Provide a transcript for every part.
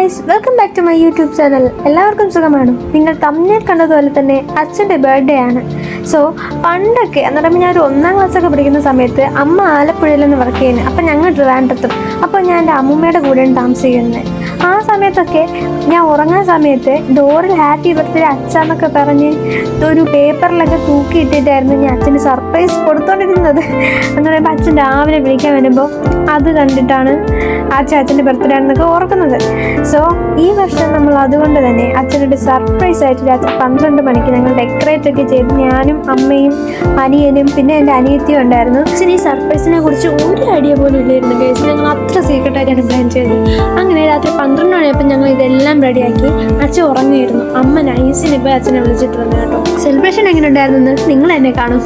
Guys, welcome back to my YouTube channel. എല്ലാവർക്കും സുഖമാണ്. നിങ്ങൾ തമ്മിൽ കണ്ടതുപോലെ തന്നെ അച്ഛൻ്റെ ബർത്ത്ഡേ ആണ്. സോ പണ്ടൊക്കെ എന്ന് പറയുമ്പോൾ ഞാൻ ഒരു 1ാം ക്ലാസ്സൊക്കെ പഠിക്കുന്ന സമയത്ത് അമ്മ ആലപ്പുഴയിൽ നിന്ന് വർക്ക് ചെയ്യുന്നത്. അപ്പം ഞങ്ങൾ ട്രിവാൻഡ്രത്തും. അപ്പോൾ ഞാൻ എൻ്റെ അമ്മൂമ്മയുടെ കൂടെയാണ് താമസിക്കുന്നത്. ആ സമയത്തൊക്കെ ഞാൻ ഉറങ്ങാൻ സമയത്ത് ഡോറിൽ ഹാപ്പി ബർത്ത്ഡേ അച്ഛ എന്നൊക്കെ പറഞ്ഞ് ഒരു പേപ്പറിലൊക്കെ തൂക്കിയിട്ടിട്ടായിരുന്നു ഞാൻ അച്ഛന് സർപ്രൈസ് കൊടുത്തോണ്ടിരുന്നത്. എന്ന് പറയുമ്പോൾ അച്ഛൻ രാവിലെ വിളിക്കാൻ വരുമ്പോൾ അത് കണ്ടിട്ടാണ് അച്ഛൻ്റെ ബർത്ത്ഡേ ആണെന്നൊക്കെ ഓർക്കുന്നത്. സോ ഈ വർഷം നമ്മൾ അതുകൊണ്ട് തന്നെ അച്ഛനൊരു സർപ്രൈസ് ആയിട്ട് രാത്രി 12 മണിക്ക് ഞങ്ങൾ ഡെക്കറേറ്റ് ഒക്കെ ചെയ്ത് ഞാനും അമ്മയും അനിയനും പിന്നെ എൻ്റെ അനിയത്തിയും ഉണ്ടായിരുന്നു. അച്ഛൻ ഈ സർപ്രൈസിനെ കുറിച്ച് ഒരു ഐഡിയ പോലും ഇല്ലായിരുന്നു ഗൈസ്. ഞങ്ങൾ അത്ര സീക്രട്ടായിട്ടാണ് പ്ലാൻ ചെയ്തത്. അങ്ങനെ രാത്രി 12 മണിയപ്പോൾ ഞങ്ങൾ ഇതെല്ലാം റെഡിയാക്കി. അച്ഛൻ ഉറങ്ങിയിരുന്നു. അമ്മ നൈസിന് ഇപ്പോൾ അച്ഛനെ വിളിച്ചിട്ട് വന്നു കേട്ടോ. സെലിബ്രേഷൻ എങ്ങനെ ഉണ്ടായിരുന്നു നിങ്ങൾ എന്നെ കാണും.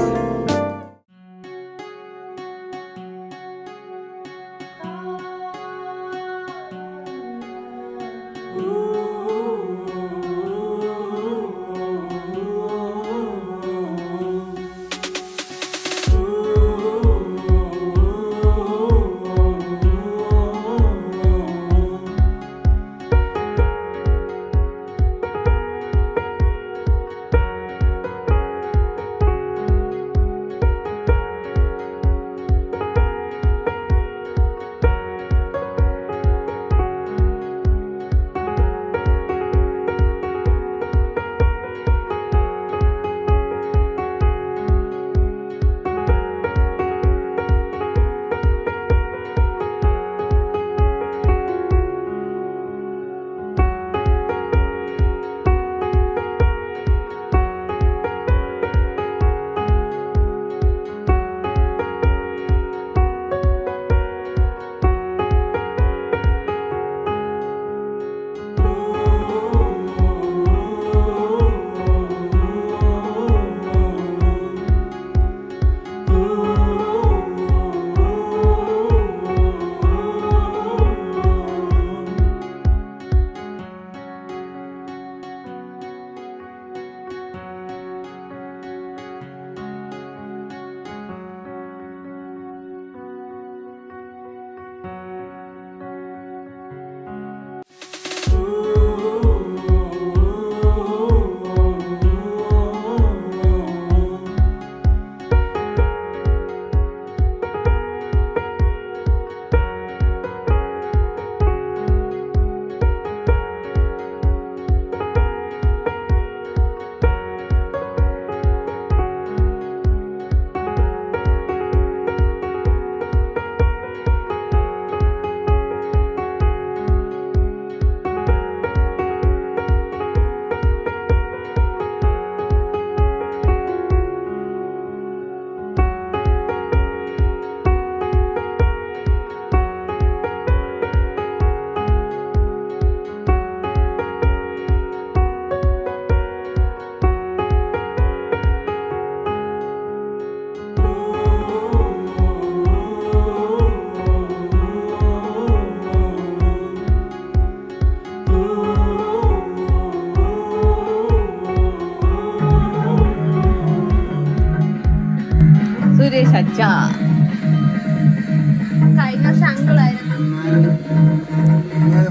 കഴിഞ്ഞ വർഷം അങ്കിളായിരുന്നു.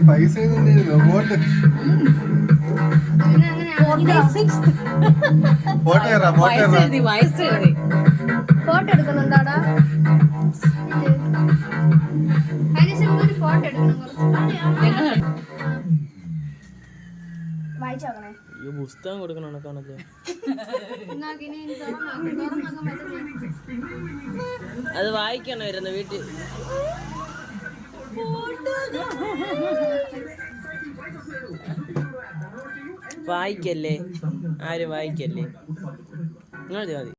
പൈസ ഫോട്ടോ എടുക്കുന്നുണ്ടാടാ. അതിന് ഫോട്ടോ എടുക്കണം. വായിച്ചോക്കണേ. പുസ്തകം കൊടുക്കണോ കാണത്തെ അത് വായിക്കണോ ഇരുന്ന് വീട്ടിൽ വായിക്കല്ലേ ആരും വായിക്കല്ലേ നിങ്ങൾ മതി.